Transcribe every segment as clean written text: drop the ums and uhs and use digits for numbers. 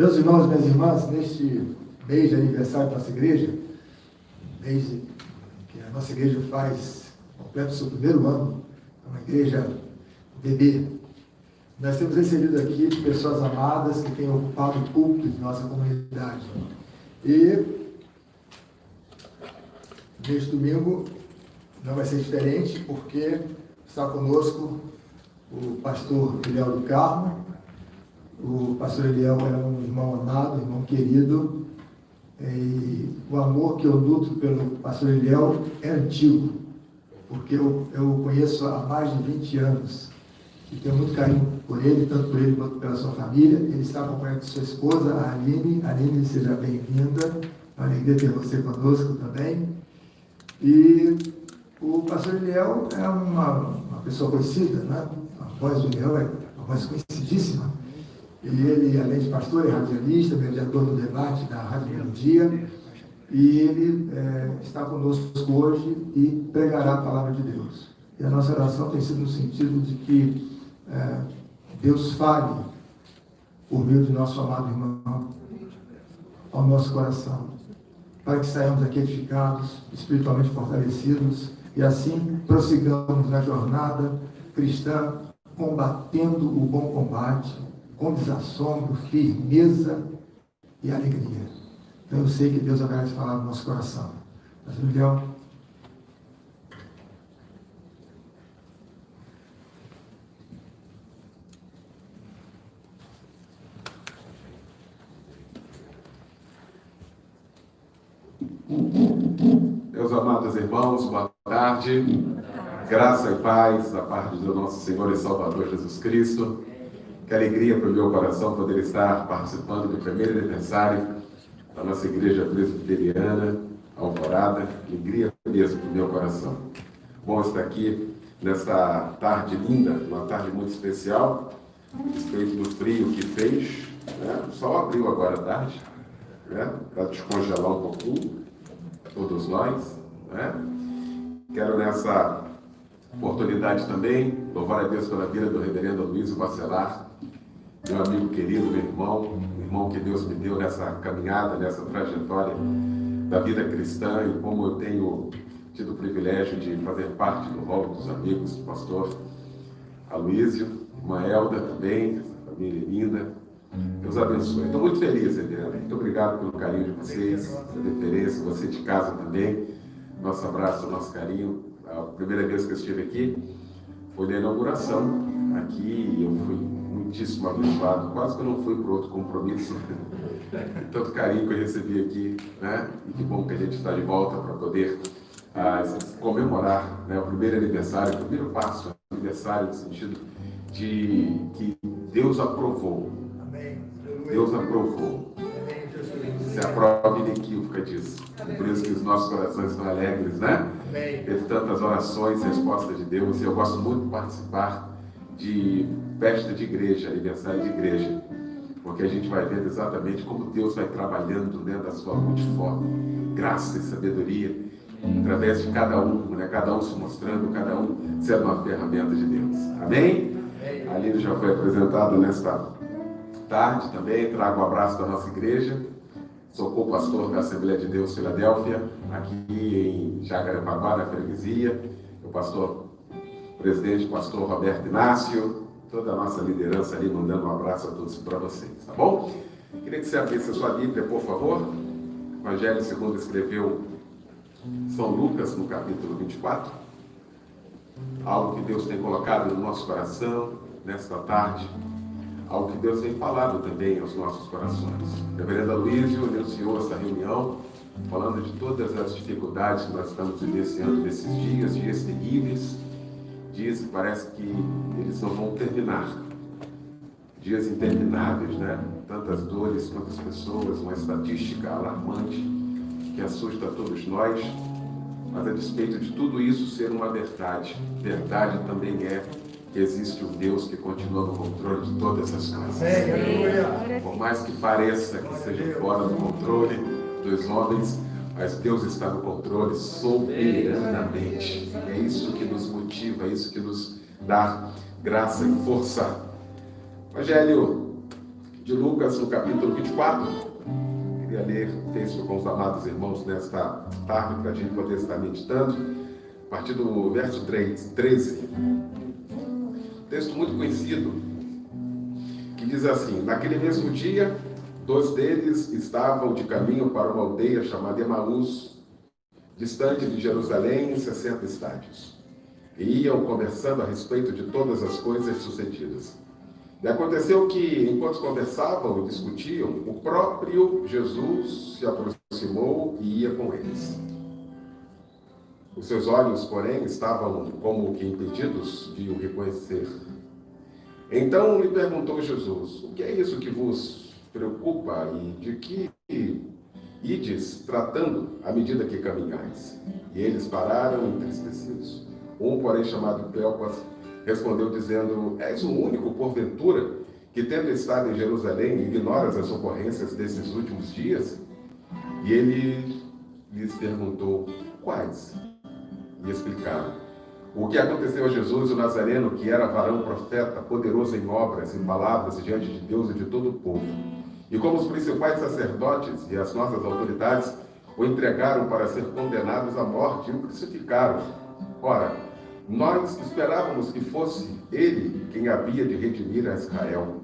Meus irmãos e minhas irmãs, neste mês de aniversário da nossa igreja, mês que a nossa igreja completa o seu primeiro ano, é uma igreja bebê, nós temos recebido aqui pessoas amadas que têm ocupado o púlpito de nossa comunidade. E neste domingo não vai ser diferente, porque está conosco o pastor Eliel do Carmo. O pastor Eliel é um irmão amado, um irmão querido, e o amor que eu nutro pelo pastor Eliel é antigo, porque eu o conheço há mais de 20 anos, e tenho muito carinho por ele, tanto por ele quanto pela sua família. Ele está acompanhando sua esposa, a Aline. Aline, seja bem-vinda, é uma alegria ter você conosco também. E o pastor Eliel é uma pessoa conhecida, né? A voz do Eliel é uma voz conhecidíssima. E ele, além de pastor, é radialista, mediador do debate da Rádio Melodia, e ele está conosco hoje e pregará a palavra de Deus. E a nossa oração tem sido no sentido de que Deus fale por meio de nosso amado irmão ao nosso coração, para que saiamos aqui edificados, espiritualmente fortalecidos, e assim prossigamos na jornada cristã, combatendo o bom combate, com desassombro, firmeza e alegria. Então eu sei que Deus vai falar no nosso coração. Mas, Miguel, meus amados irmãos, boa tarde. Graça e paz da parte do nosso Senhor e Salvador Jesus Cristo. Que alegria para o meu coração poder estar participando do primeiro aniversário da nossa igreja presbiteriana, Alvorada. Alegria mesmo para o meu coração. Bom estar aqui nessa tarde linda, uma tarde muito especial, a respeito do frio que fez, né? O sol abriu agora à tarde, né? Para descongelar um pouquinho, todos nós, né? Quero nessa oportunidade também louvar a Deus pela vida do reverendo Luiz Bacelar, meu amigo querido, meu irmão, o irmão que Deus me deu nessa caminhada, nessa trajetória da vida cristã, e como eu tenho tido o privilégio de fazer parte do rol dos amigos do pastor Aloísio, irmã Elda também, essa família linda. Deus abençoe. Estou muito feliz, Helena. Muito obrigado pelo carinho de vocês, a deferência, você de casa também. Nosso abraço, nosso carinho. A primeira vez que eu estive aqui foi na inauguração. Aqui eu fui muitíssimo abençoado. Quase que eu não fui para outro compromisso. Tanto carinho que eu recebi aqui, né? E que bom que a gente está de volta para poder comemorar, né, o primeiro aniversário, o primeiro passo, aniversário no sentido de que Deus aprovou. Deus aprovou. Se aprova inequívoca disso. Por isso que os nossos corações estão alegres, né? Teve tantas orações, respostas de Deus, e eu gosto muito de participar de festa de igreja, aniversário de igreja, porque a gente vai vendo exatamente como Deus vai trabalhando dentro da sua multiforme graça e sabedoria, através de cada um, né? Cada um se mostrando, cada um sendo uma ferramenta de Deus. Amém? A Lídia já foi apresentada nesta tarde também. Trago um abraço da nossa igreja. Sou co-pastor da Assembleia de Deus Filadélfia, aqui em Jacarepaguá, na freguesia. O presidente, pastor Roberto Inácio, toda a nossa liderança ali, mandando um abraço a todos para vocês, tá bom? Queria que você abrisse a sua Bíblia, por favor. Evangelho segundo escreveu São Lucas, no capítulo 24. Algo que Deus tem colocado no nosso coração nesta tarde. Algo que Deus tem falado também aos nossos corações. O reverendo Aloísio anunciou essa reunião, falando de todas as dificuldades que nós estamos vivenciando nesses dias terríveis, dias que parece que eles não vão terminar. Dias intermináveis, né? Tantas dores, tantas pessoas, uma estatística alarmante que assusta a todos nós, mas a despeito de tudo isso ser uma verdade, verdade também é que existe um Deus que continua no controle de todas as coisas. Por mais que pareça que seja fora do controle dos homens, mas Deus está no controle soberanamente. É isso que nos motiva, é isso que nos dá graça e força. Evangelho de Lucas, no capítulo 24. Queria ler o texto com os amados irmãos nesta tarde, para a gente poder estar meditando, a partir do verso 13. Texto muito conhecido, que diz assim: naquele mesmo dia, 2 deles estavam de caminho para uma aldeia chamada Emaús, distante de Jerusalém, 60 estádios. E iam conversando a respeito de todas as coisas sucedidas. E aconteceu que, enquanto conversavam e discutiam, o próprio Jesus se aproximou e ia com eles. Os seus olhos, porém, estavam como que impedidos de o reconhecer. Então lhe perguntou Jesus: o que é isso que vos preocupa e de que ides tratando à medida que caminhais? E eles pararam entristecidos. Um, porém, chamado Cleopas, respondeu dizendo: és o único, porventura, que tendo estado em Jerusalém, ignoras as ocorrências desses últimos dias? E ele lhes perguntou: quais? E explicaram: o que aconteceu a Jesus, o Nazareno, que era varão profeta, poderoso em obras e palavras diante de Deus e de todo o povo. E como os principais sacerdotes e as nossas autoridades o entregaram para ser condenados à morte e o crucificaram. Ora, nós esperávamos que fosse ele quem havia de redimir a Israel.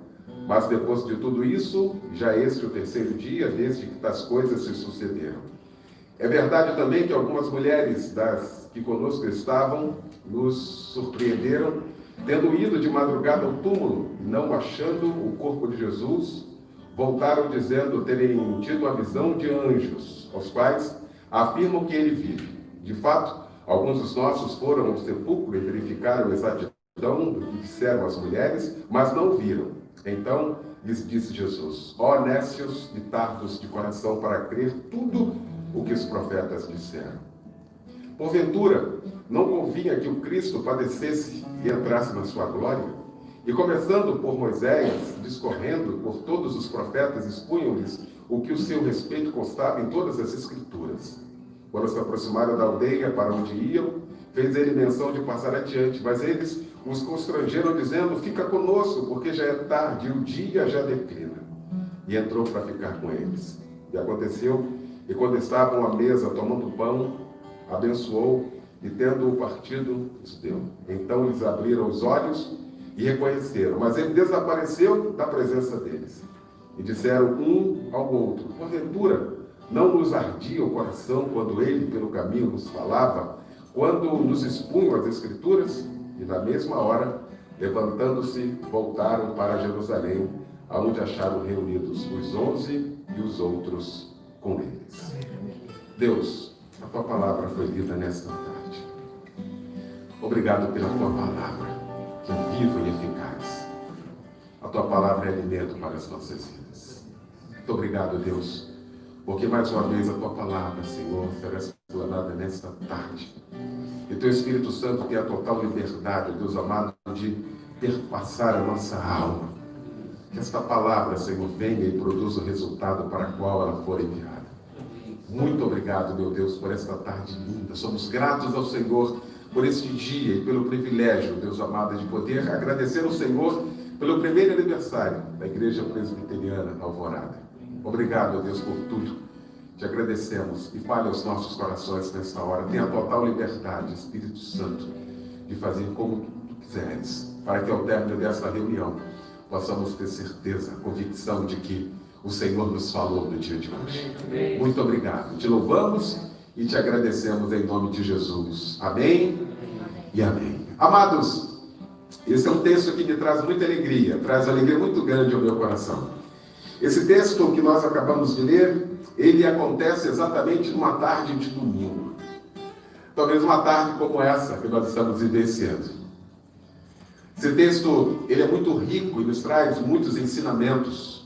Mas depois de tudo isso, já é este o 3º dia desde que tais coisas se sucederam. É verdade também que algumas mulheres das que conosco estavam nos surpreenderam, tendo ido de madrugada ao túmulo e não achando o corpo de Jesus, voltaram dizendo terem tido a visão de anjos, aos quais afirmam que ele vive. De fato, alguns dos nossos foram ao sepulcro e verificaram a exatidão do que disseram as mulheres, mas não viram. Então lhes disse Jesus: ó nécios e tardos de coração para crer tudo o que os profetas disseram. Porventura, não convinha que o Cristo padecesse e entrasse na sua glória? E começando por Moisés, discorrendo por todos os profetas, expunham-lhes o que o seu respeito constava em todas as Escrituras. Quando se aproximaram da aldeia para onde iam, fez ele menção de passar adiante, mas eles os constrangeram, dizendo: fica conosco, porque já é tarde e o dia já declina. E entrou para ficar com eles. E aconteceu, e quando estavam à mesa tomando pão, abençoou, e tendo-o partido, os deu. Então lhes abriram os olhos e reconheceram, mas ele desapareceu da presença deles. E disseram um ao outro: porventura, não nos ardia o coração quando ele pelo caminho nos falava, quando nos expunham as Escrituras? E na mesma hora, levantando-se, voltaram para Jerusalém, aonde acharam reunidos os 11 e os outros com eles. Deus, a tua palavra foi lida nesta tarde. Obrigado pela tua palavra, que é viva e eficaz. A tua palavra é alimento para as nossas vidas. Muito obrigado, Deus, porque mais uma vez a tua palavra, Senhor, será explanada nesta tarde. E teu Espírito Santo tem a total liberdade, Deus amado, de perpassar a nossa alma. Que esta palavra, Senhor, venha e produza o resultado para o qual ela for enviada. Muito obrigado, meu Deus, por esta tarde linda. Somos gratos ao Senhor por este dia e pelo privilégio, Deus amado, de poder agradecer ao Senhor pelo primeiro aniversário da Igreja Presbiteriana Alvorada. Obrigado, Deus, por tudo. Te agradecemos e fale aos nossos corações nesta hora. Tenha total liberdade, Espírito Santo, de fazer como tu quiseres, para que ao término desta reunião possamos ter certeza, convicção de que o Senhor nos falou no dia de hoje. Amém. Muito obrigado. Te louvamos e te agradecemos em nome de Jesus. Amém e amém. Amados, esse é um texto que me traz muita alegria, traz alegria muito grande ao meu coração. Esse texto que nós acabamos de ler, ele acontece exatamente numa tarde de domingo. Talvez uma tarde como essa que nós estamos vivenciando. Esse texto, ele é muito rico e nos traz muitos ensinamentos.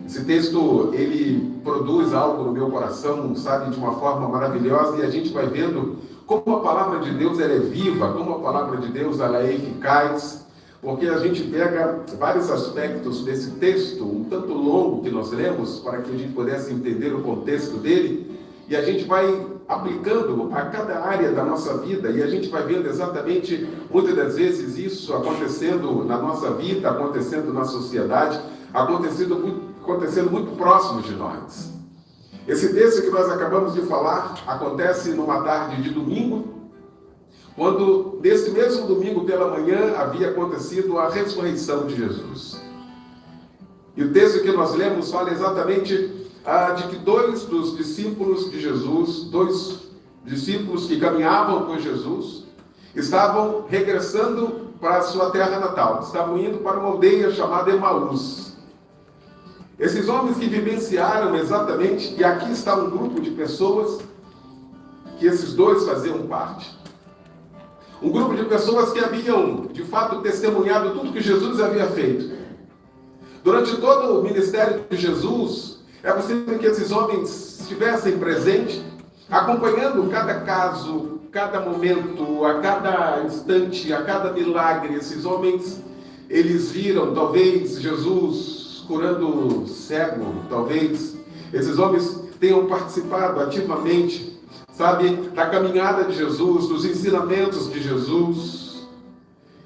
Esse texto, ele produz algo no meu coração, sabe, de uma forma maravilhosa, e a gente vai vendo como a palavra de Deus ela é viva, como a palavra de Deus ela é eficaz, porque a gente pega vários aspectos desse texto, um tanto longo que nós lemos, para que a gente pudesse entender o contexto dele, e a gente vai aplicando a cada área da nossa vida, e a gente vai vendo exatamente, muitas das vezes, isso acontecendo na nossa vida, acontecendo na sociedade, acontecendo muito próximo de nós. Esse texto que nós acabamos de falar acontece numa tarde de domingo, quando nesse mesmo domingo pela manhã havia acontecido a ressurreição de Jesus. E o texto que nós lemos fala exatamente de que dois dos discípulos de Jesus, dois discípulos que caminhavam com Jesus, estavam regressando para a sua terra natal, estavam indo para uma aldeia chamada Emaús. Esses homens que vivenciaram exatamente, e aqui está um grupo de pessoas que esses dois faziam parte. Um grupo de pessoas que haviam, de fato, testemunhado tudo que Jesus havia feito. Durante todo o ministério de Jesus, é possível que esses homens estivessem presentes, acompanhando cada caso, cada momento, a cada instante, a cada milagre. Esses homens, eles viram, talvez, Jesus curando cego, talvez. Esses homens tenham participado ativamente, sabe, da caminhada de Jesus, dos ensinamentos de Jesus.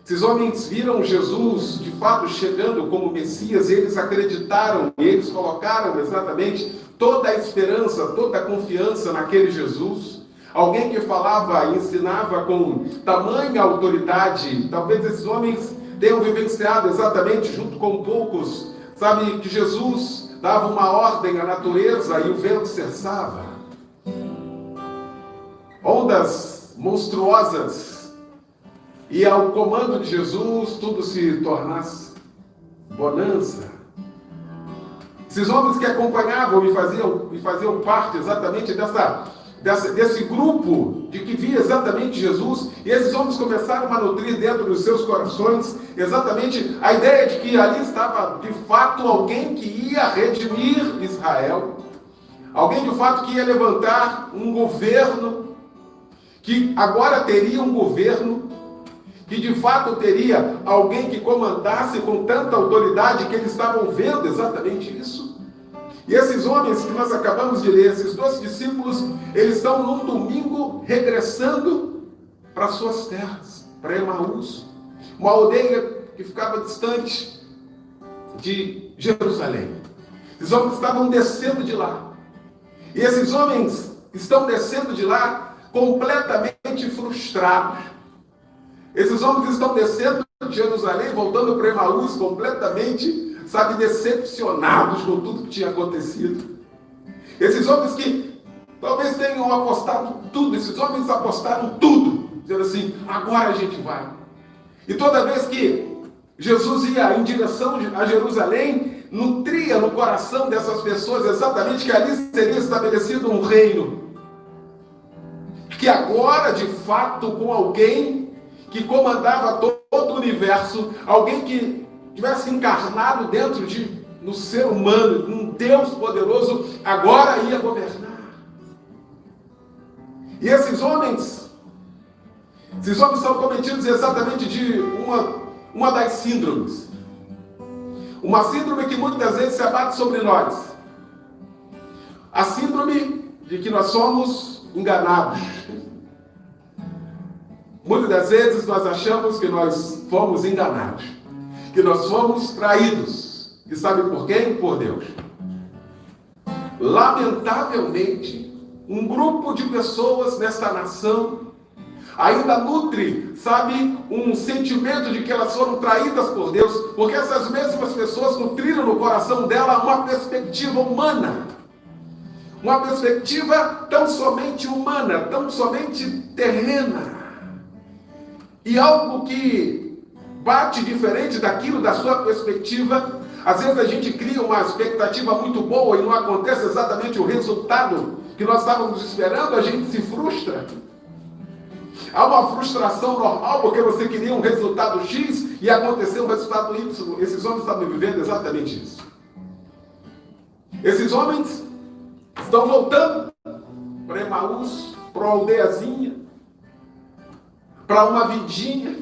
Esses homens viram Jesus, de fato, chegando como Messias, e eles acreditaram, e eles colocaram exatamente toda a esperança, toda a confiança naquele Jesus. Alguém que falava e ensinava com tamanha autoridade. Talvez esses homens tenham vivenciado exatamente, junto com poucos, sabe, que Jesus dava uma ordem à natureza e o vento cessava. Ondas monstruosas, e ao comando de Jesus tudo se tornasse bonança. Esses homens que acompanhavam e faziam parte exatamente desse grupo de que via exatamente Jesus, e esses homens começaram a nutrir dentro dos seus corações exatamente a ideia de que ali estava de fato alguém que ia redimir Israel, alguém de fato que ia levantar um governo, que agora teria um governo, que de fato teria alguém que comandasse com tanta autoridade, que eles estavam vendo exatamente isso. E esses homens que nós acabamos de ler, esses dois discípulos, eles estão num domingo regressando para suas terras, para Emaús, uma aldeia que ficava distante de Jerusalém. Esses homens estavam descendo de lá. E esses homens estão descendo de lá completamente frustrados. Esses homens estão descendo de Jerusalém, voltando para Emaús completamente, sabe, decepcionados com tudo que tinha acontecido. Esses homens que talvez tenham apostado tudo, esses homens apostaram tudo, dizendo assim, agora a gente vai. E toda vez que Jesus ia em direção a Jerusalém, nutria no coração dessas pessoas exatamente que ali seria estabelecido um reino. Que agora, de fato, com alguém que comandava todo o universo, alguém que tivesse encarnado dentro no ser humano, um Deus poderoso, agora ia governar. E esses homens são cometidos exatamente de uma das síndromes. Uma síndrome que muitas vezes se abate sobre nós. A síndrome de que nós somos enganados. Muitas das vezes nós achamos que nós fomos enganados, que nós fomos traídos. E sabe por quem? Por Deus. Lamentavelmente, um grupo de pessoas nesta nação ainda nutre, sabe, um sentimento de que elas foram traídas por Deus, porque essas mesmas pessoas nutriram no coração dela uma perspectiva humana. Uma perspectiva tão somente humana, tão somente terrena. E algo que bate diferente daquilo da sua perspectiva. Às vezes a gente cria uma expectativa muito boa e não acontece exatamente o resultado que nós estávamos esperando, a gente se frustra. Há uma frustração normal porque você queria um resultado X e aconteceu um resultado Y. Esses homens estavam vivendo exatamente isso. Esses homens estão voltando para Emaús, para uma aldeiazinha, para uma vidinha.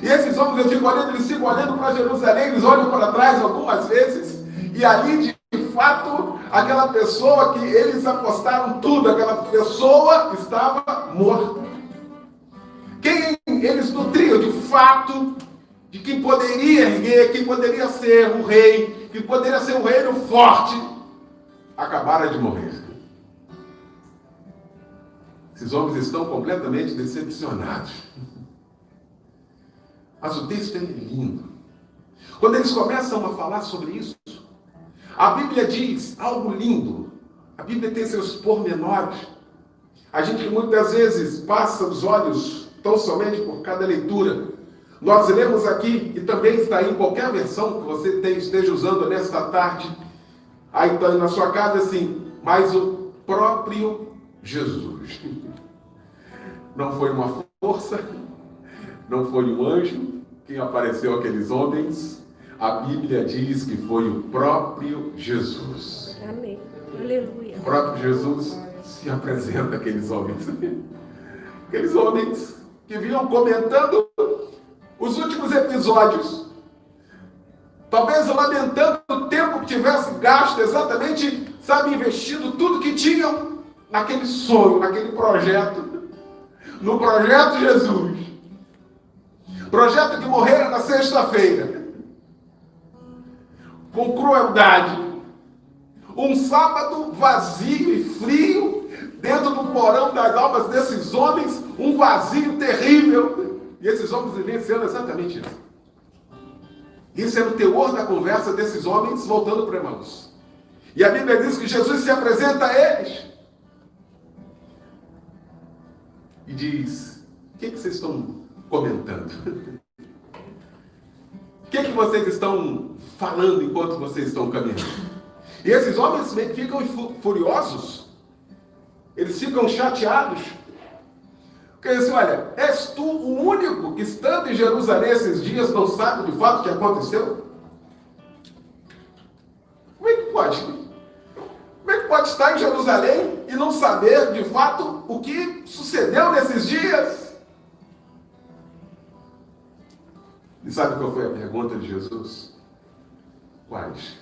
E esses homens, eles ficam olhando para Jerusalém, eles olham para trás algumas vezes, e ali, de fato, aquela pessoa que eles apostaram tudo, aquela pessoa estava morta. Quem eles nutriam, de fato, de quem poderia erguer, quem poderia ser um rei, que poderia ser um reino forte, acabaram de morrer. Esses homens estão completamente decepcionados. Mas o texto é lindo. Quando eles começam a falar sobre isso, a Bíblia diz algo lindo. A Bíblia tem seus pormenores. A gente muitas vezes passa os olhos tão somente por cada leitura. Nós lemos aqui, e também está aí em qualquer versão que você esteja usando nesta tarde, aí está na sua casa assim, mas o próprio Jesus. Não foi uma força, não foi um anjo quem apareceu àqueles homens. A Bíblia diz que foi o próprio Jesus. Amém. Aleluia. O próprio Jesus se apresenta àqueles homens. Aqueles homens que vinham comentando os últimos episódios. Talvez lamentando o tempo que tivesse gasto exatamente, investindo tudo que tinham naquele sonho, naquele projeto. No projeto Jesus. Projeto que morrera na sexta-feira. Com crueldade. Um sábado vazio e frio, dentro do porão das almas desses homens, um vazio terrível. E esses homens vivenciando exatamente isso. Isso é o teor da conversa desses homens voltando para Emaús. E a Bíblia diz que Jesus se apresenta a eles. E diz, o que vocês estão comentando? O que vocês estão falando enquanto vocês estão caminhando? E esses homens ficam furiosos. Eles ficam chateados. Porque eles dizem, olha, és tu o único que estando em Jerusalém esses dias não sabe de fato o que aconteceu? Como é que pode? Como é que pode estar em Jerusalém e não saber de fato o que sucedeu nesses dias? E sabe qual foi a pergunta de Jesus? Quais?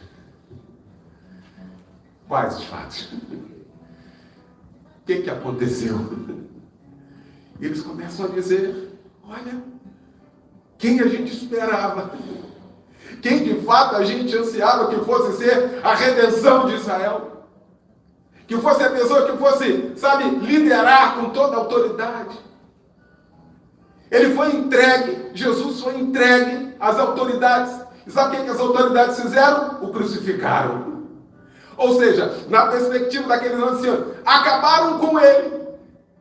Quais os fatos? O que aconteceu? E eles começam a dizer, olha, quem a gente esperava? Quem de fato a gente ansiava que fosse ser a redenção de Israel? Que fosse a pessoa que fosse, liderar com toda a autoridade. Ele foi entregue, Jesus foi entregue às autoridades. E sabe o que as autoridades fizeram? O crucificaram. Ou seja, na perspectiva daqueles anciãos, acabaram com ele.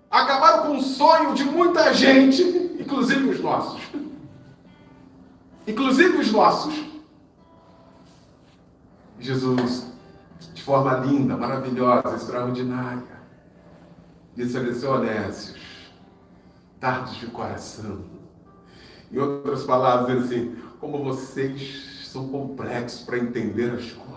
Acabaram com o sonho de muita gente, inclusive os nossos. Inclusive os nossos. Jesus, de forma linda, maravilhosa, extraordinária, disse a eles, honestos, tardos de coração. Em outras palavras, assim, como vocês são complexos para entender as coisas.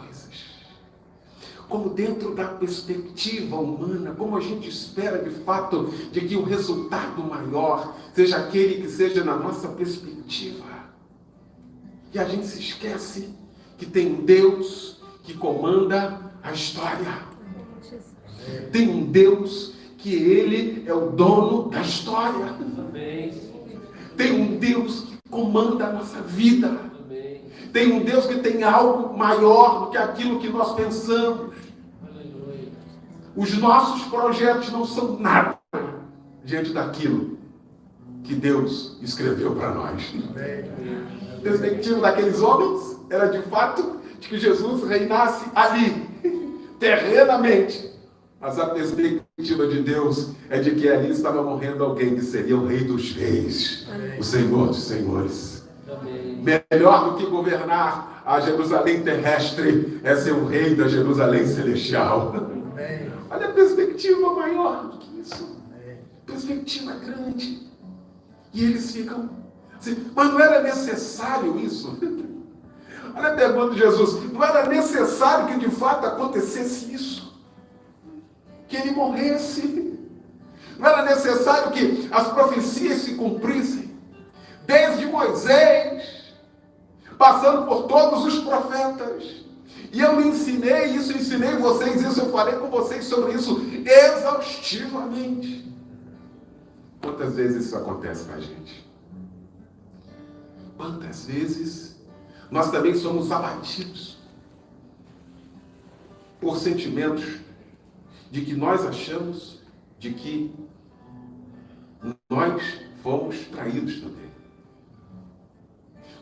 Como dentro da perspectiva humana, como a gente espera de fato de que o resultado maior seja aquele que seja na nossa perspectiva. E a gente se esquece que tem um Deus que comanda a história. Tem um Deus que Ele é o dono da história. Tem um Deus que comanda a nossa vida. Tem um Deus que tem algo maior do que aquilo que nós pensamos. Os nossos projetos não são nada diante daquilo que Deus escreveu para nós. A perspectiva daqueles homens era de fato de que Jesus reinasse ali, terrenamente. Mas a perspectiva de Deus é de que ali estava morrendo alguém que seria o Rei dos Reis, o Senhor dos Senhores. Melhor do que governar a Jerusalém terrestre é ser o rei da Jerusalém celestial. Olha a perspectiva maior do que isso. Perspectiva grande. E eles ficam assim, mas não era necessário isso? Olha a pergunta de Jesus, não era necessário que de fato acontecesse isso? Que ele morresse? Não era necessário que as profecias se cumprissem? Desde Moisés, passando por todos os profetas. E eu lhe ensinei isso, ensinei vocês isso, eu falei com vocês sobre isso exaustivamente. Quantas vezes isso acontece com a gente? Quantas vezes nós também somos abatidos por sentimentos de que nós achamos de que nós fomos traídos também.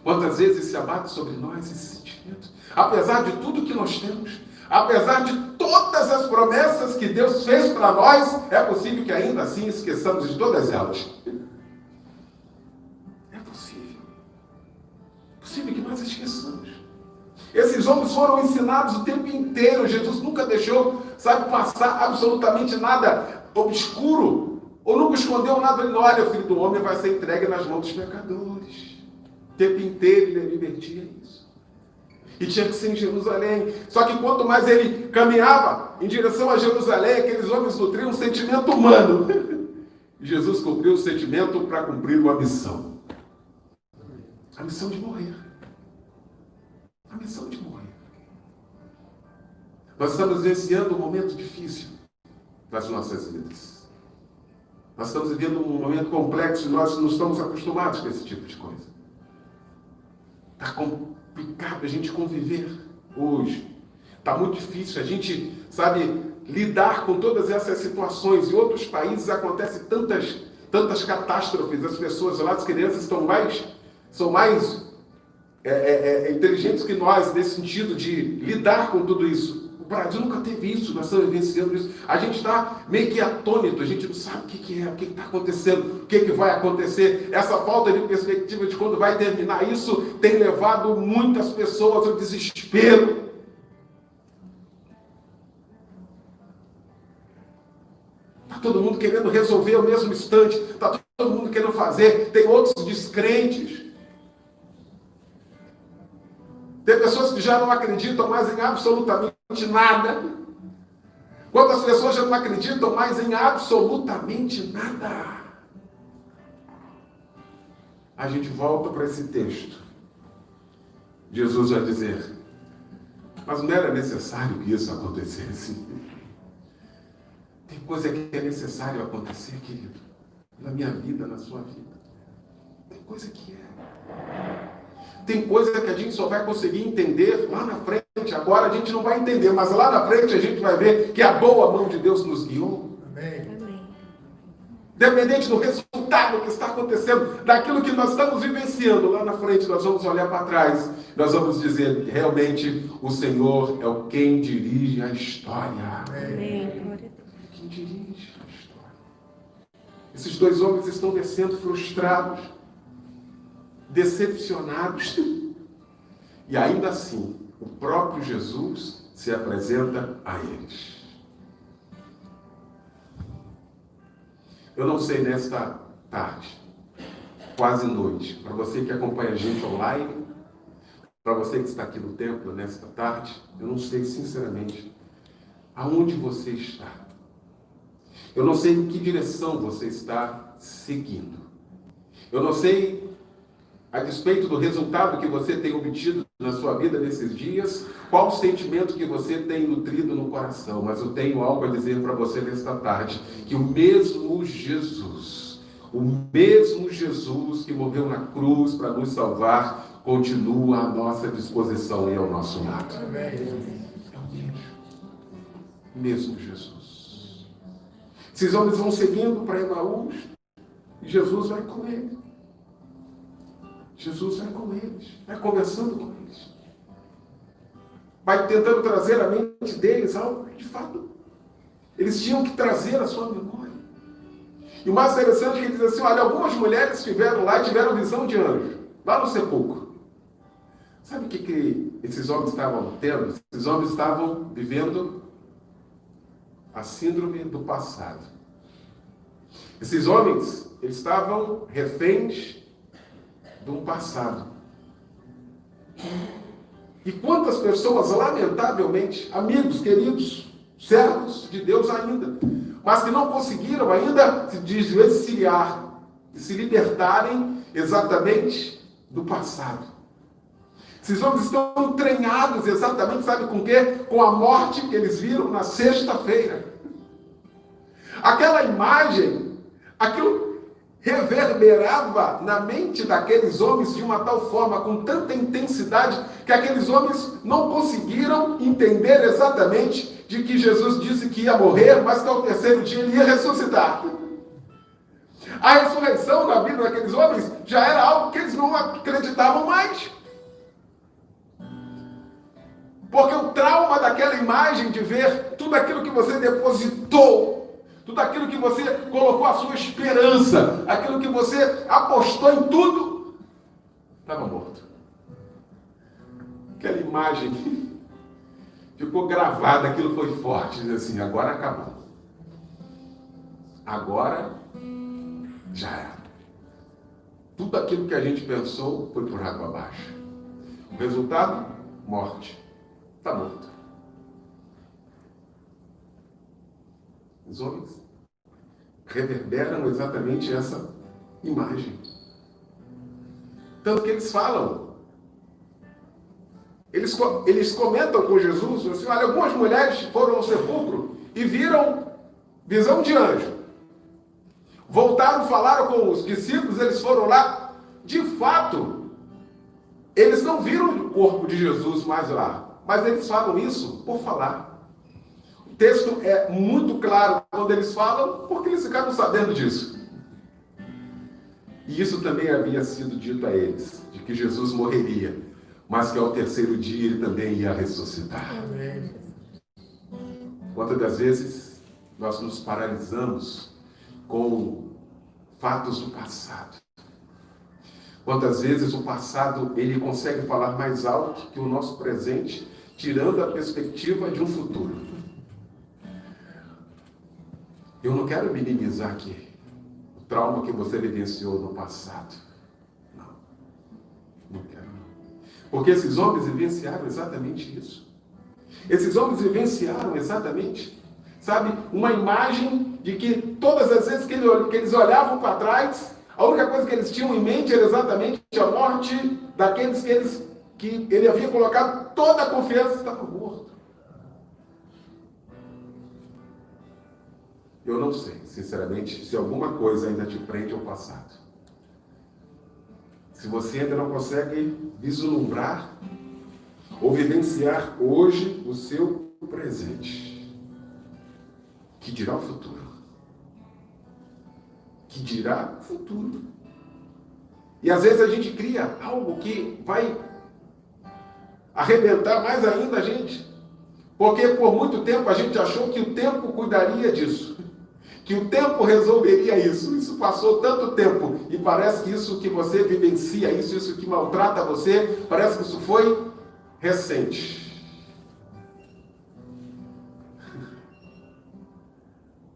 Quantas vezes se abate sobre nós esse sentimento? Apesar de tudo que nós temos, apesar de todas as promessas que Deus fez para nós, é possível que ainda assim esqueçamos de todas elas. É possível. É possível que nós esqueçamos. Esses homens foram ensinados o tempo inteiro. Jesus nunca deixou, passar absolutamente nada obscuro, ou nunca escondeu nada. Ele não, olha, o Filho do Homem vai ser entregue nas mãos dos pecadores. O tempo inteiro ele advertia isso. E tinha que ser em Jerusalém. Só que quanto mais ele caminhava em direção a Jerusalém, aqueles homens nutriam um sentimento humano. E Jesus cumpriu o sentimento para cumprir uma missão. A missão de morrer. A missão de morrer. Nós estamos vivenciando um momento difícil das nossas vidas. Nós estamos vivendo um momento complexo e nós não estamos acostumados com esse tipo de coisa. Está complicado a gente conviver hoje. Está muito difícil a gente, lidar com todas essas situações. Em outros países acontecem tantas catástrofes. As pessoas lá, as crianças são mais inteligentes que nós, nesse sentido de lidar com tudo isso. O Brasil nunca teve isso, nós estamos vivenciando isso. A gente está meio que atônito, a gente não sabe o que é, o que está acontecendo, o que vai acontecer. Essa falta de perspectiva de quando vai terminar isso tem levado muitas pessoas ao desespero. Está todo mundo querendo resolver ao mesmo instante, está todo mundo querendo fazer, tem outros descrentes. Tem pessoas que já não acreditam mais em absolutamente nada. Quantas pessoas já não acreditam mais em absolutamente nada? A gente volta para esse texto. Jesus vai dizer, mas não era necessário que isso acontecesse. Tem coisa que é necessário acontecer, querido, na minha vida, na sua vida. Tem coisa que é. Tem coisa que a gente só vai conseguir entender lá na frente. Agora a gente não vai entender, mas lá na frente a gente vai ver que a boa mão de Deus nos guiou. Amém. Dependente do resultado que está acontecendo, daquilo que nós estamos vivenciando, lá na frente nós vamos olhar para trás. Nós vamos dizer, realmente, o Senhor é o quem dirige a história. Amém. Quem dirige a história. Esses dois homens estão descendo frustrados, decepcionados, e ainda assim o próprio Jesus se apresenta a eles. Eu não sei nesta tarde, quase noite, para você que acompanha a gente online, para você que está aqui no templo nesta tarde, eu não sei sinceramente aonde você está. Eu não sei em que direção você está seguindo. Eu não sei, a despeito do resultado que você tem obtido na sua vida nesses dias, qual o sentimento que você tem nutrido no coração, mas eu tenho algo a dizer para você nesta tarde, que o mesmo Jesus que morreu na cruz para nos salvar, continua à nossa disposição e ao nosso lado. É o mesmo Jesus. Esses homens vão seguindo para Emaús e Jesus vai com eles. Jesus vai com eles, vai conversando com eles. Vai tentando trazer à mente deles algo que, de fato, eles tinham que trazer à sua memória. E o mais interessante é que ele diz assim, olha, algumas mulheres estiveram lá e tiveram visão de anjo, lá no sepulcro. Sabe o que esses homens estavam tendo? Esses homens estavam vivendo a síndrome do passado. Esses homens, eles estavam reféns de um passado. E quantas pessoas, lamentavelmente, amigos, queridos, servos de Deus ainda, mas que não conseguiram ainda se desvencilhar e se libertarem exatamente do passado. Esses homens estão treinados exatamente, sabe com o quê? Com a morte que eles viram na sexta-feira. Aquela imagem, aquilo reverberava na mente daqueles homens de uma tal forma, com tanta intensidade, que aqueles homens não conseguiram entender exatamente de que Jesus disse que ia morrer, mas que ao terceiro dia ele ia ressuscitar. A ressurreição na vida daqueles homens já era algo que eles não acreditavam mais. Porque o trauma daquela imagem de ver tudo aquilo que você depositou, tudo aquilo que você colocou a sua esperança, aquilo que você apostou em tudo, estava morto. Aquela imagem ficou gravada, aquilo foi forte, diz assim, agora acabou. Agora já era. Tudo aquilo que a gente pensou foi por água abaixo. O resultado? Morte. Está morto. Os homens reverberam exatamente essa imagem. Tanto que eles falam. Eles comentam com Jesus, assim, olha, algumas mulheres foram ao sepulcro e viram visão de anjo. Voltaram, falaram com os discípulos, eles foram lá. De fato, eles não viram o corpo de Jesus mais lá. Mas eles falam isso por falar. O texto é muito claro quando eles falam, porque eles ficaram sabendo disso. E isso também havia sido dito a eles, de que Jesus morreria, mas que ao terceiro dia ele também ia ressuscitar. Amém. Quantas das vezes nós nos paralisamos com fatos do passado? Quantas vezes o passado ele consegue falar mais alto que o nosso presente, tirando a perspectiva de um futuro. Eu não quero minimizar aqui o trauma que você vivenciou no passado. Não quero. Porque esses homens vivenciaram exatamente isso. Esses homens vivenciaram exatamente, sabe, uma imagem de que todas as vezes que eles olhavam para trás, a única coisa que eles tinham em mente era exatamente a morte daqueles que ele havia colocado toda a confiança, estava morto. Eu não sei, sinceramente, se alguma coisa ainda te prende ao passado. Se você ainda não consegue vislumbrar ou vivenciar hoje o seu presente, que dirá o futuro? Que dirá o futuro? E às vezes a gente cria algo que vai arrebentar mais ainda a gente. Porque por muito tempo a gente achou que o tempo cuidaria disso. Que o tempo resolveria isso. Isso passou tanto tempo. E parece que isso que você vivencia, isso que maltrata você, parece que isso foi recente.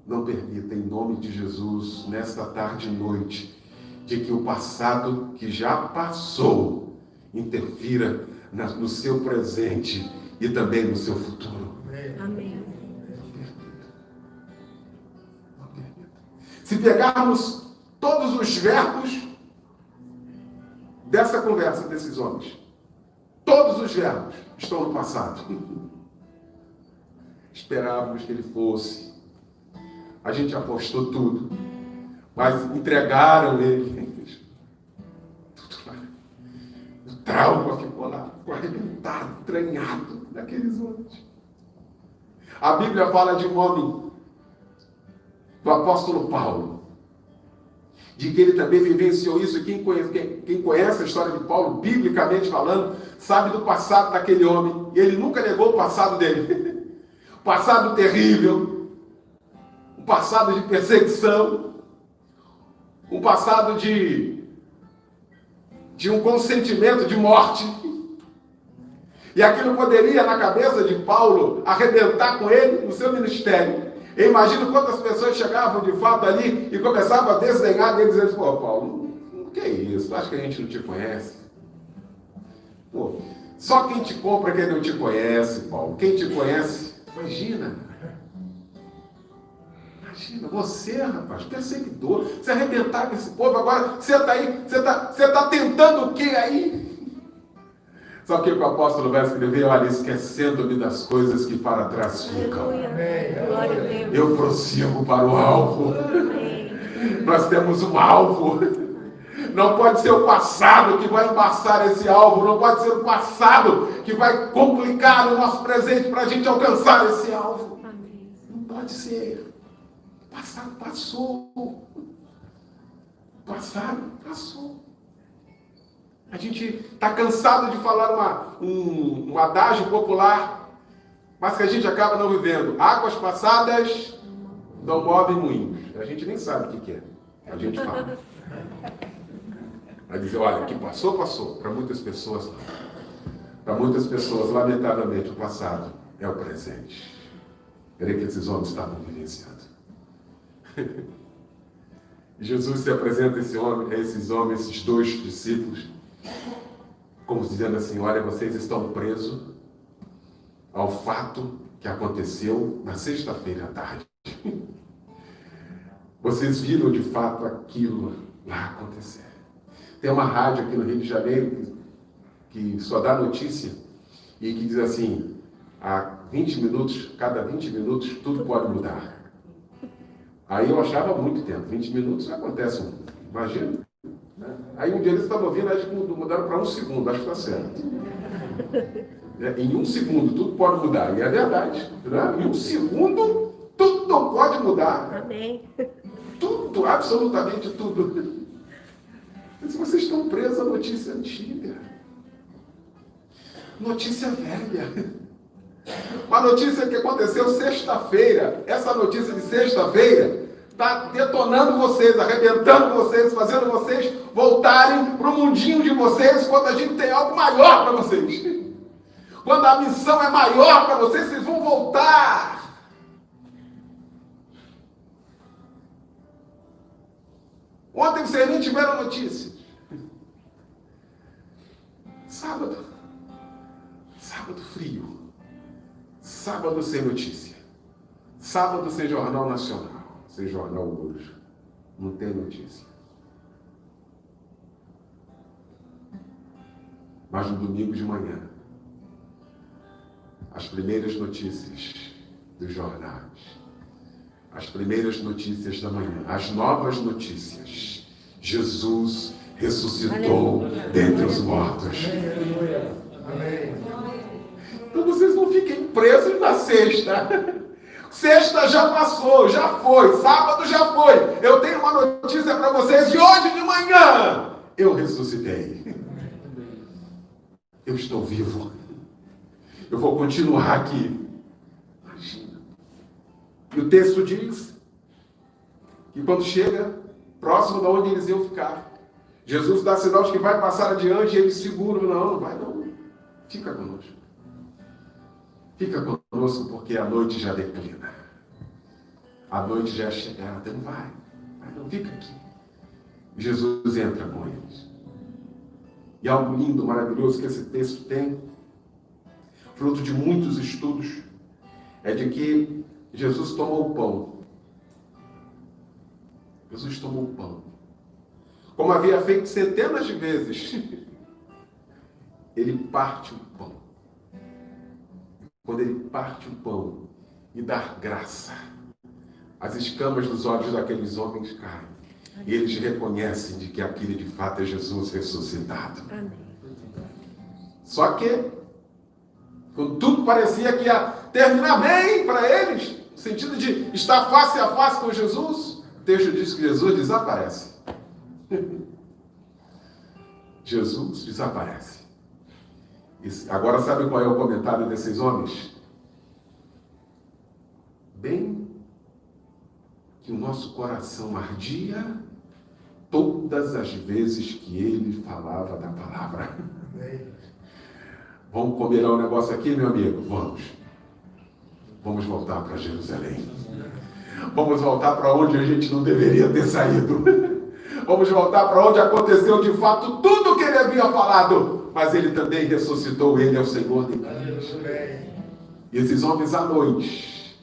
Não permita, em nome de Jesus, nesta tarde e noite, de que o passado que já passou interfira no seu presente e também no seu futuro. Amém. Se pegarmos todos os verbos dessa conversa desses homens, todos os verbos estão no passado. Esperávamos que ele fosse. A gente apostou tudo. Mas entregaram ele. Tudo lá. O trauma ficou lá, ficou arrebentado, entranhado naqueles homens. A Bíblia fala de um homem, do apóstolo Paulo, de que ele também vivenciou isso. Quem conhece a história de Paulo, biblicamente falando, sabe do passado daquele homem. E ele nunca negou o passado dele. Passado terrível. Um passado de perseguição. Um passado de um consentimento de morte. E aquilo poderia, na cabeça de Paulo, arrebentar com ele no seu ministério. Eu imagino quantas pessoas chegavam de fato ali e começavam a desdenhar dele, dizendo: pô, Paulo, o que é isso? Acho que a gente não te conhece. Pô, só quem te compra quem não te conhece, Paulo. Quem te conhece, imagina, você, rapaz, perseguidor, você arrebentava esse povo, agora você está aí, você tá tentando o que aí? Sabe o que o apóstolo vai escrever? Olha, esquecendo-me das coisas que para trás ficam. Eu prossigo para o alvo. Nós temos um alvo. Não pode ser o passado que vai embaçar esse alvo. Não pode ser o passado que vai complicar o nosso presente para a gente alcançar esse alvo. Não pode ser. O passado passou. O passado passou. A gente está cansado de falar um adágio popular, mas que a gente acaba não vivendo. Águas passadas não movem moinhos. A gente nem sabe o que é. A gente fala. Vai dizer, olha, que passou, passou. Para muitas pessoas, não. Para muitas pessoas, lamentavelmente, o passado é o presente. Era que esses homens estavam vivenciando. Jesus se apresenta a esses homens, esses dois discípulos, como dizendo assim, olha, vocês estão presos ao fato que aconteceu na sexta-feira à tarde. Vocês viram de fato aquilo lá acontecer. Tem uma rádio aqui no Rio de Janeiro que só dá notícia e que diz assim, há 20 minutos, cada 20 minutos, tudo pode mudar. Aí eu achava muito tempo, 20 minutos acontece, imagina. Aí um dia eles estavam ouvindo, acho que mudaram para 1 segundo, acho que está certo. Em 1 segundo tudo pode mudar, e é verdade. Né? Em 1 segundo tudo não pode mudar. Amém. Tudo, absolutamente tudo. Mas vocês estão presos à notícia antiga. Notícia velha. Uma notícia que aconteceu sexta-feira. Essa notícia de sexta-feira está detonando vocês, arrebentando vocês, fazendo vocês voltarem para o mundinho de vocês, quando a gente tem algo maior para vocês. Quando a missão é maior para vocês, vocês vão voltar. Ontem vocês nem tiveram notícia. Sábado frio. Sábado sem notícia. Sábado sem jornal nacional. Sem jornal hoje. Não tem notícia. Mas no domingo de manhã, as primeiras notícias dos jornais, as primeiras notícias da manhã, as novas notícias. Jesus ressuscitou dentre os mortos. Então vocês não fiquem presos na sexta. Sexta já passou, já foi. Sábado já foi. Eu tenho uma notícia para vocês e hoje de manhã eu ressuscitei. Eu estou vivo. Eu vou continuar aqui. Imagina. E o texto diz que quando chega próximo de onde eles iam ficar, Jesus dá sinal de que vai passar adiante e eles seguram. Não vai não. Fica conosco. Fica conosco porque a noite já declina. A noite já é chegada. Não vai não, fica aqui. Jesus entra com eles. E algo lindo, maravilhoso que esse texto tem, fruto de muitos estudos, é de que Jesus tomou o pão. Jesus tomou o pão. Como havia feito centenas de vezes, ele parte o pão. Quando ele parte o pão e dá graça, as escamas dos olhos daqueles homens caem. E eles reconhecem de que aquele de fato é Jesus ressuscitado. Amém. Só que, quando tudo parecia que ia terminar bem para eles, no sentido de estar face a face com Jesus, o texto diz que Jesus desaparece. Jesus desaparece. Agora sabe qual é o comentário desses homens? Bem que o nosso coração ardia todas as vezes que ele falava da palavra. Vamos combinar um negócio aqui, meu amigo? Vamos. Vamos voltar para Jerusalém. Vamos voltar para onde a gente não deveria ter saído. Vamos voltar para onde aconteceu de fato tudo o que ele havia falado. Mas ele também ressuscitou, ele é o Senhor de todos. E esses homens à noite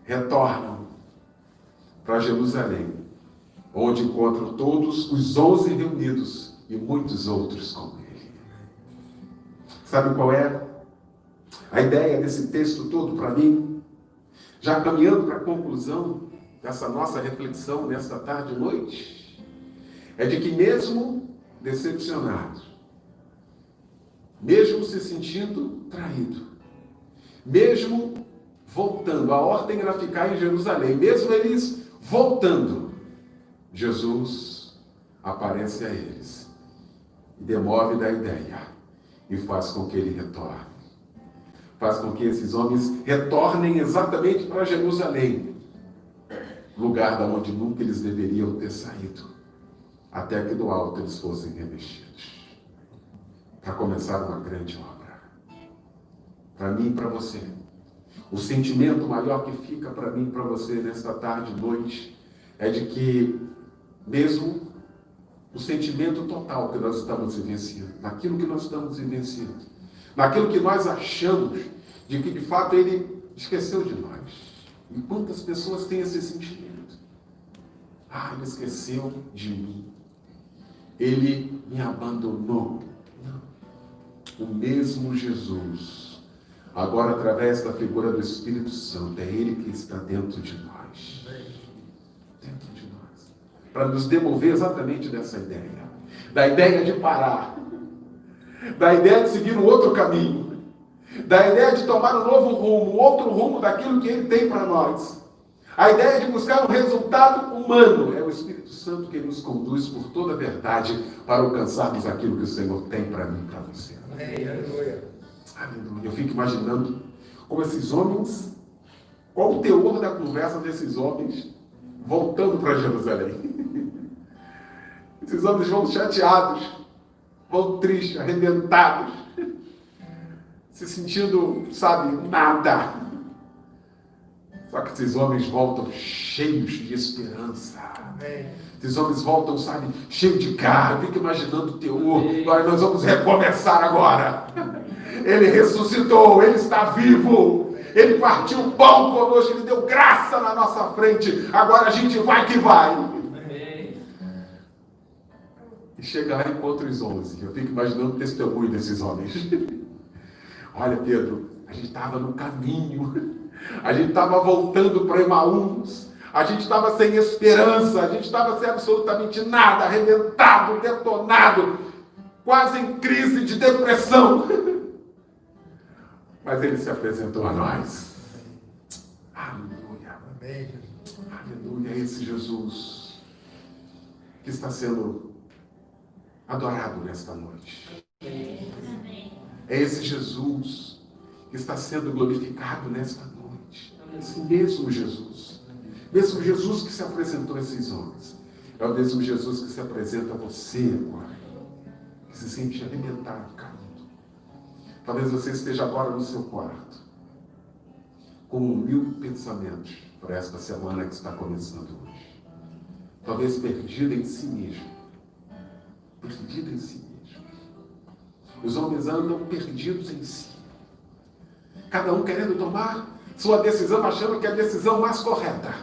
retornam para Jerusalém, onde encontram todos os 11 reunidos e muitos outros com ele. Sabe qual é a ideia desse texto todo para mim? Já caminhando para a conclusão dessa nossa reflexão nesta tarde e noite é de que mesmo decepcionado, mesmo se sentindo traído, mesmo voltando, a ordem era ficar em Jerusalém, mesmo eles voltando, Jesus aparece a eles e demove da ideia e faz com que ele retorne. Faz com que esses homens retornem exatamente para Jerusalém, lugar da onde nunca eles deveriam ter saído, até que do alto eles fossem revestidos, para começar uma grande obra. Para mim e para você. O sentimento maior que fica para mim e para você nesta tarde e noite é de que, mesmo o sentimento total que nós estamos vivenciando, naquilo que nós estamos vivenciando, naquilo que nós achamos de que de fato ele esqueceu de nós. E quantas pessoas têm esse sentimento? Ah, ele esqueceu de mim. Ele me abandonou. Não. O mesmo Jesus, agora através da figura do Espírito Santo, é ele que está dentro de nós. Dentro de nós. Para nos demover exatamente dessa ideia. Da ideia de parar. Da ideia de seguir um outro caminho. Da ideia de tomar um novo rumo, outro rumo daquilo que ele tem para nós. A ideia de buscar um resultado humano. É o Espírito Santo que nos conduz por toda a verdade para alcançarmos aquilo que o Senhor tem para mim e para você. Aleluia. Aleluia. Eu fico imaginando como esses homens, qual o teor da conversa desses homens voltando para Jerusalém. Esses homens vão chateados, vão tristes, arrebentados, se sentindo, sabe, nada. Só que esses homens voltam cheios de esperança. Amém. Esses homens voltam, sabe, cheios de garra. Fica imaginando o teor. Nós vamos recomeçar agora. Ele ressuscitou, ele está vivo. Ele partiu o pão conosco, ele deu graça na nossa frente. Agora a gente vai que vai. Amém. E chega lá e encontra os 11. Eu fico imaginando o testemunho desses homens. Olha, Pedro, a gente estava no caminho, a gente estava voltando para Emaús, a gente estava sem esperança, a gente estava sem absolutamente nada, arrebentado, detonado, quase em crise de depressão. Mas ele se apresentou a nós. Aleluia. Aleluia. É esse Jesus que está sendo adorado nesta noite. É esse Jesus que está sendo glorificado nesta noite. Esse mesmo Jesus. Mesmo Jesus que se apresentou a esses homens. É o mesmo Jesus que se apresenta a você agora. Que se sente alimentado, caído. Talvez você esteja agora no seu quarto. Com 1000 pensamentos para esta semana que está começando hoje. Talvez perdido em si mesmo. Perdido em si mesmo. Os homens andam perdidos em si. Cada um querendo tomar sua decisão, achando que é a decisão mais correta.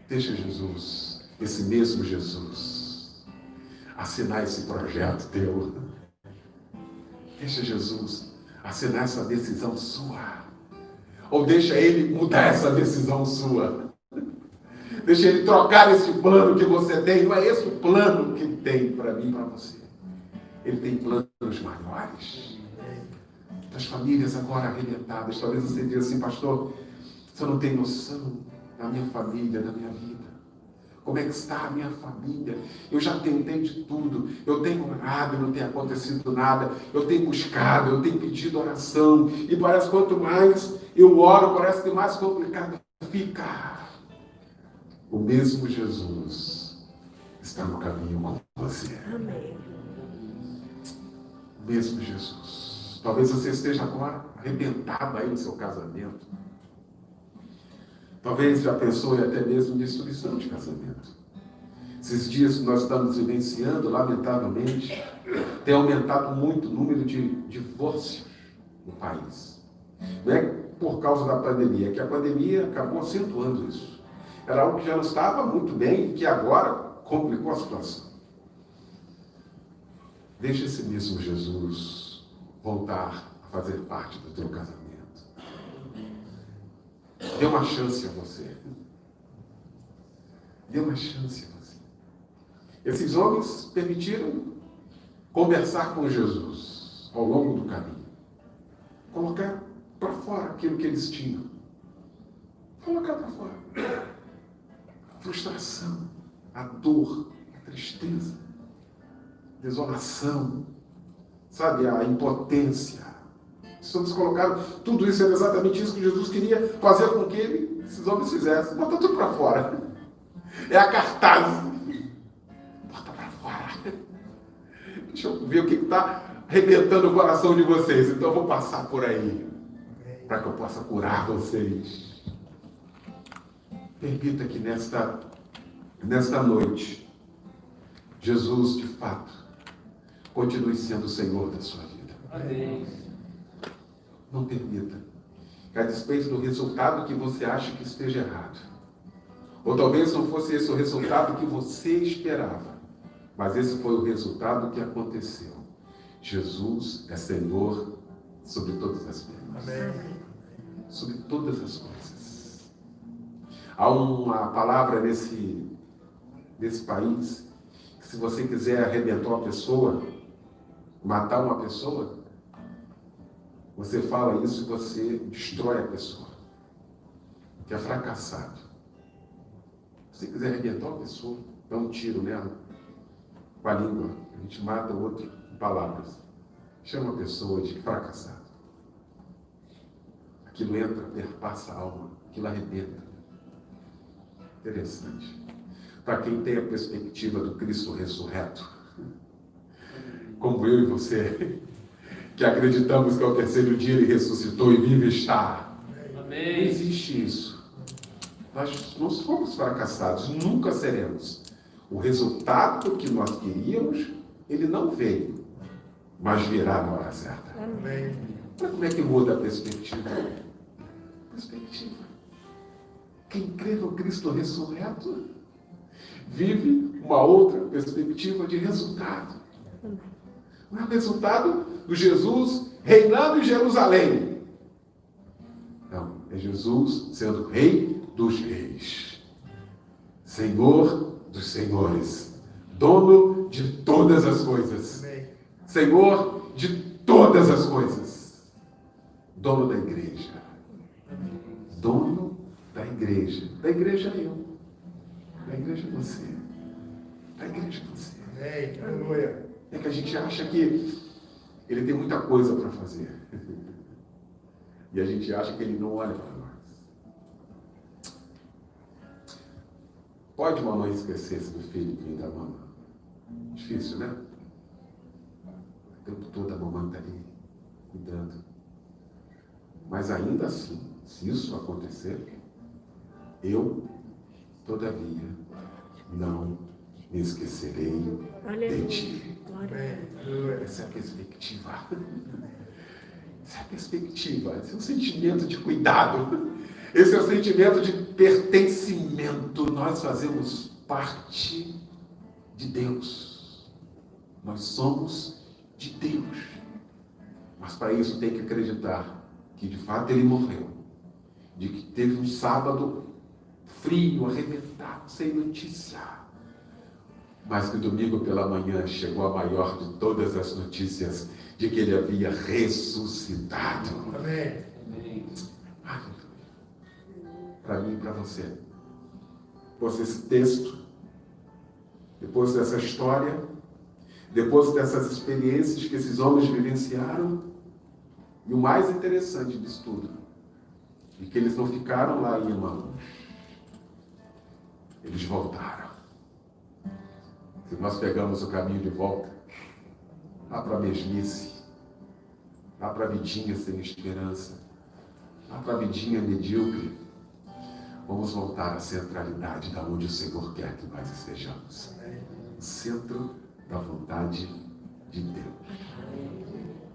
Deixa Jesus, esse mesmo Jesus, assinar esse projeto teu. Deixa Jesus assinar essa decisão sua. Ou deixa ele mudar essa decisão sua. Deixa ele trocar esse plano que você tem. Não é esse o plano que ele tem para mim e para você. Ele tem planos maiores. Das famílias agora arrebentadas. Talvez você diga assim, pastor, você não tem noção da minha família, da minha vida. Como é que está a minha família? Eu já tentei de tudo. Eu tenho orado e não tem acontecido nada. Eu tenho buscado, eu tenho pedido oração. E parece que quanto mais eu oro, parece que mais complicado fica. O mesmo Jesus está no caminho com você. Amém. O mesmo Jesus. Talvez você esteja agora arrebentado aí no seu casamento. Talvez já pensou em até mesmo destruição de casamento. Esses dias que nós estamos vivenciando, lamentavelmente, tem aumentado muito o número de divórcios no país. Não é por causa da pandemia, é que a pandemia acabou acentuando isso. Era algo que já não estava muito bem e que agora complicou a situação. Deixa esse mesmo Jesus voltar a fazer parte do teu casamento. Dê uma chance a você. Dê uma chance a você. Esses homens permitiram conversar com Jesus ao longo do caminho. Colocar para fora aquilo que eles tinham. Colocar para fora. A frustração, a dor, a tristeza, a desolação, sabe, a impotência. Estamos colocando, tudo isso é exatamente isso que Jesus queria fazer com que esses homens fizessem. Bota tudo para fora. É a cartaz. Bota para fora. Deixa eu ver o que está arrebentando o coração de vocês. Então eu vou passar por aí para que eu possa curar vocês. Permita que nesta noite, Jesus, de fato, continue sendo o Senhor da sua vida. Amém. Não permita que, a despeito do resultado que você acha que esteja errado, ou talvez não fosse esse o resultado que você esperava, mas esse foi o resultado que aconteceu. Jesus é Senhor sobre todas as coisas. Amém. Sobre todas as coisas. Há uma palavra nesse país que, se você quiser arrebentar uma pessoa, matar uma pessoa, você fala isso e você destrói a pessoa, que é fracassado. Se você quiser arrebentar uma pessoa, dá um tiro nela, com a língua, a gente mata o outro com palavras. Chama a pessoa de fracassado. Aquilo entra, perpassa a alma, aquilo arrebenta. Interessante. Para quem tem a perspectiva do Cristo ressurreto, como eu e você, que acreditamos que ao terceiro dia ele ressuscitou e vive está. Amém. Não existe isso. Nós não somos fracassados, nunca seremos. O resultado que nós queríamos, ele não veio, mas virá na hora certa. Amém. Mas como é que muda a perspectiva? Perspectiva. Quem crê no Cristo ressurreto vive uma outra perspectiva de resultado. Não é o resultado do Jesus reinando em Jerusalém. Não, é Jesus sendo Rei dos Reis, Senhor dos Senhores, dono de todas as coisas, Senhor de todas as coisas, dono da igreja, dono da igreja eu, da igreja você, da igreja você. Aleluia. É que a gente acha que ele tem muita coisa para fazer. E a gente acha que ele não olha para nós. Pode mamãe esquecer-se do filho e da mamãe? Difícil, né? O tempo todo a mamãe está ali, cuidando. Mas ainda assim, se isso acontecer, eu, todavia, não me esquecerei de ti. Essa é a perspectiva. Essa é a perspectiva. Esse é o sentimento de cuidado. Esse é o sentimento de pertencimento. Nós fazemos parte de Deus. Nós somos de Deus. Mas para isso tem que acreditar que de fato ele morreu. De que teve um sábado frio, arrebentado, sem notícia. Mas que domingo pela manhã chegou a maior de todas as notícias de que ele havia ressuscitado. Amém. Para mim e para você. Depois desse texto, depois dessa história, depois dessas experiências que esses homens vivenciaram, e o mais interessante disso tudo, é que eles não ficaram lá em Emaús. Eles voltaram. Se nós pegamos o caminho de volta, lá para a mesmice, lá para a vidinha sem esperança, lá para a vidinha medíocre, vamos voltar à centralidade da onde o Senhor quer que nós estejamos. O centro da vontade de Deus.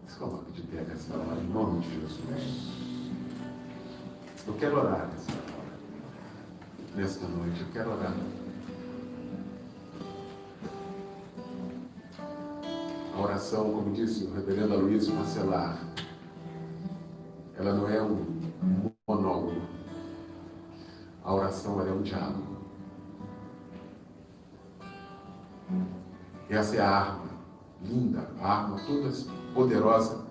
Se coloque de pé nessa hora, em nome de Jesus. Eu quero orar nessa hora, nesta noite, eu quero orar. A oração, como disse o reverendo Aloysio Bacelar, ela não é um monólogo, oração, ela é um diálogo. Essa é a arma linda, a arma toda poderosa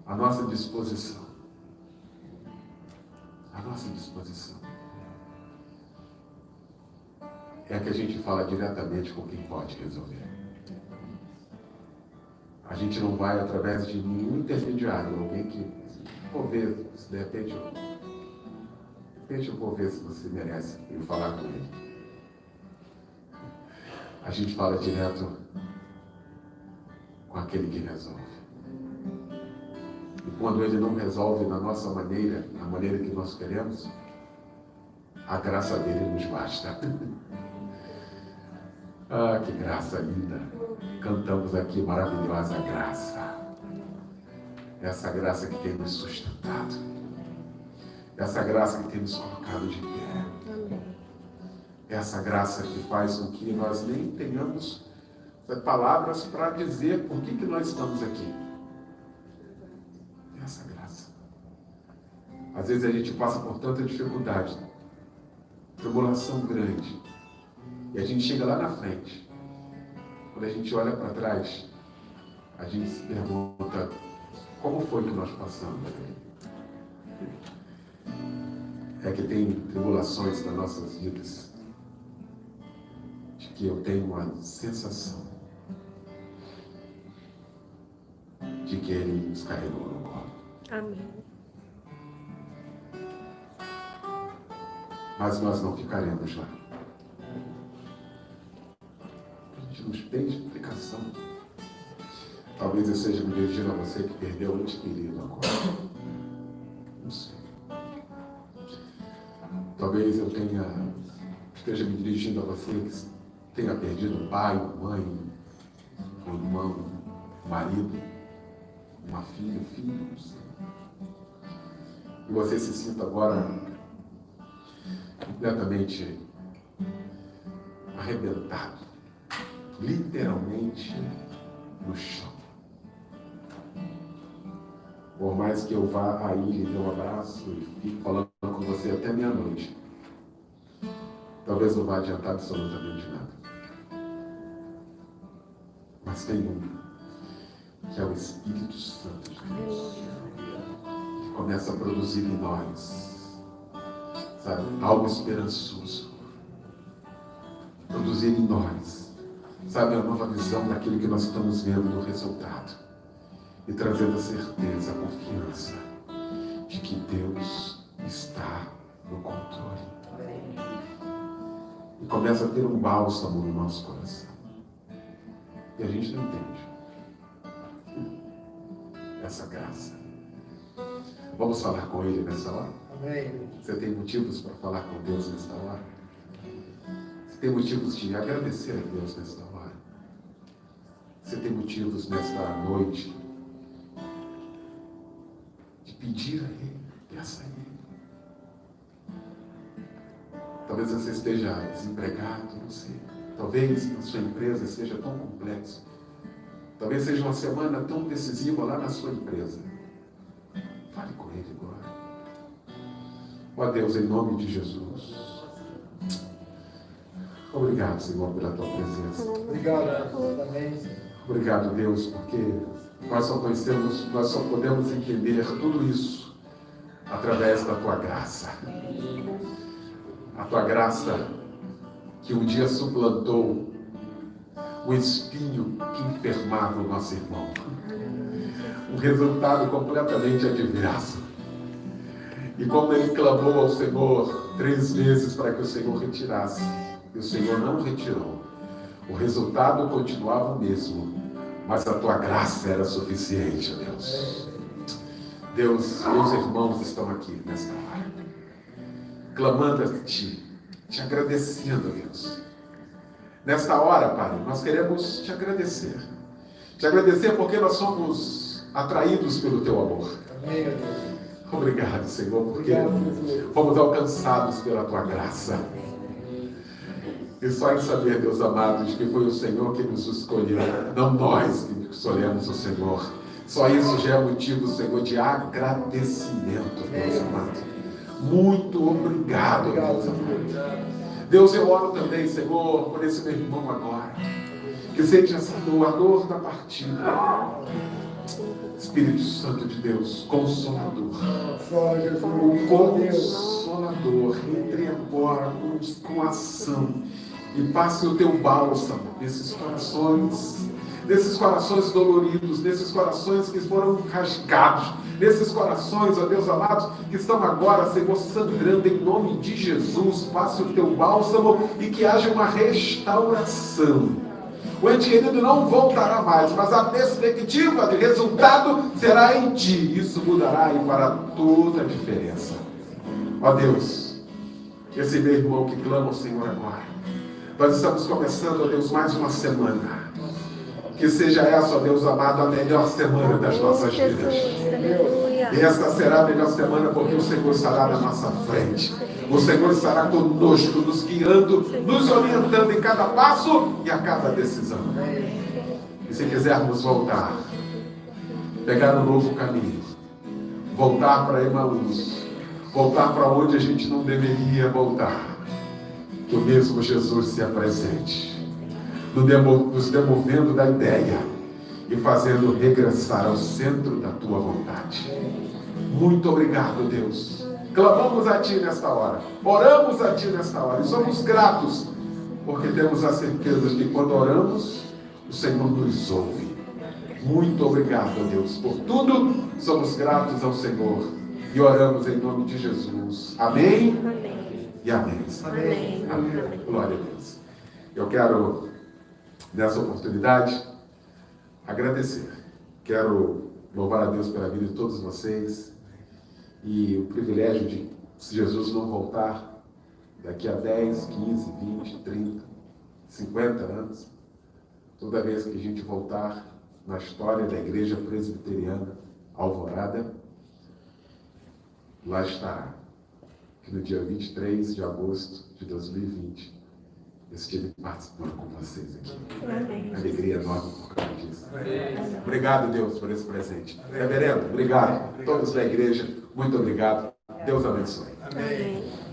à nossa disposição. À nossa disposição. É que a gente fala diretamente com quem pode resolver. A gente não vai através de nenhum intermediário, alguém que, vou ver, se de repente eu vou ver se você merece eu falar com ele. A gente fala direto com aquele que resolve. E quando ele não resolve na nossa maneira, na maneira que nós queremos, a graça dele nos basta. Ah, que graça linda! Cantamos aqui maravilhosa graça. Essa graça que tem nos sustentado. Essa graça que tem nos colocado de pé. Essa graça que faz com que nós nem tenhamos palavras para dizer por que nós estamos aqui. Essa graça. Às vezes a gente passa por tanta dificuldade, tribulação grande, e a gente chega lá na frente. Quando a gente olha para trás, a gente se pergunta, como foi que nós passamos? É que tem tribulações nas nossas vidas, de que eu tenho uma sensação de que Ele nos carregou no colo. Amém. Mas nós não ficaremos lá. A gente não tem explicação. Talvez eu esteja me dirigindo a você que perdeu o ente querido agora. Não sei. Talvez eu esteja me dirigindo a você que tenha perdido um pai, uma mãe, um irmão, um marido, uma filha, um filho, não sei. E você se sinta agora completamente arrebentado, literalmente no chão. Por mais que eu vá aí lhe dê um abraço e fique falando com você até meia-noite, talvez não vá adiantar absolutamente nada. Mas tem um, que é o Espírito Santo de Deus, que começa a produzir em nós, sabe, algo esperançoso. Produzir em nós, sabe, a nova visão daquilo que nós estamos vendo no resultado. E trazendo a certeza, a confiança de que Deus está no controle. E começa a ter um bálsamo no nosso coração. E a gente não entende essa graça. Vamos falar com Ele nessa hora? Amém. Você tem motivos para falar com Deus nessa hora? Você tem motivos de agradecer a Deus nessa hora? Você tem motivos nesta noite de pedir a Ele, peça a Ele? Talvez você esteja desempregado, não sei. Talvez a sua empresa seja tão complexa. Talvez seja uma semana tão decisiva lá na sua empresa. Fale com Ele agora. Ó Deus, em nome de Jesus. Obrigado, Senhor, pela Tua presença. Obrigado. Amém. Obrigado, Deus, porque nós só podemos entender tudo isso através da Tua graça. A Tua graça que um dia suplantou o espinho que enfermava o nosso irmão. Um resultado completamente adverso. E como ele clamou ao Senhor 3 vezes para que o Senhor retirasse, e o Senhor não retirou, o resultado continuava o mesmo, mas a Tua graça era suficiente, Deus. Deus, meus irmãos estão aqui nesta hora, clamando a Ti, te agradecendo, Deus. Nesta hora, Pai, nós queremos Te agradecer. Te agradecer porque nós somos atraídos pelo Teu amor. Amém, Deus. Obrigado, Senhor, porque fomos alcançados pela Tua graça. E só em saber, Deus amado, de que foi o Senhor que nos escolheu, não nós que escolhemos o Senhor. Só isso já é motivo, Senhor, de agradecimento, Deus amado. Muito obrigado, Deus amado. Deus, eu oro também, Senhor, por esse meu irmão agora, que seja, Senhor, a dor da partida. Espírito Santo de Deus, Consolador, o Consolador, entre agora com ação e passe o teu bálsamo nesses corações doloridos, nesses corações que foram rasgados, nesses corações, ó Deus amado, que estão agora, Senhor, sangrando em nome de Jesus. Passe o teu bálsamo e que haja uma restauração. O ente querido não voltará mais, mas a perspectiva de resultado será em ti. Isso mudará e fará toda a diferença. Ó Deus, esse meu irmão que clama ao Senhor agora, nós estamos começando, ó Deus, mais uma semana. Que seja essa, ó Deus amado, a melhor semana das nossas vidas. E esta será a melhor semana porque o Senhor estará na nossa frente. O Senhor estará conosco, nos guiando, nos orientando em cada passo e a cada decisão. E se quisermos voltar, pegar um novo caminho, voltar para Emaús, voltar para onde a gente não deveria voltar, que o mesmo Jesus se apresente, nos demovendo da ideia e fazendo regressar ao centro da tua vontade. Muito obrigado, Deus. Clamamos a Ti nesta hora, oramos a Ti nesta hora e somos gratos, porque temos a certeza de que quando oramos, o Senhor nos ouve. Muito obrigado, Deus, por tudo. Somos gratos ao Senhor e oramos em nome de Jesus. Amém? Amém. E amém. Amém. Amém. Glória a Deus. Eu quero, nessa oportunidade, agradecer. Quero louvar a Deus pela vida de todos vocês. E o privilégio de, se Jesus não voltar daqui a 10, 15, 20, 30, 50 anos, toda vez que a gente voltar na história da Igreja Presbiteriana Alvorada, lá estará, que no dia 23 de agosto de 2020, eu estive participando com vocês aqui. Amém. Alegria enorme por causa disso. Obrigado, Deus, por esse presente. Reverendo, obrigado. Todos da igreja, muito obrigado. Deus abençoe. Amém.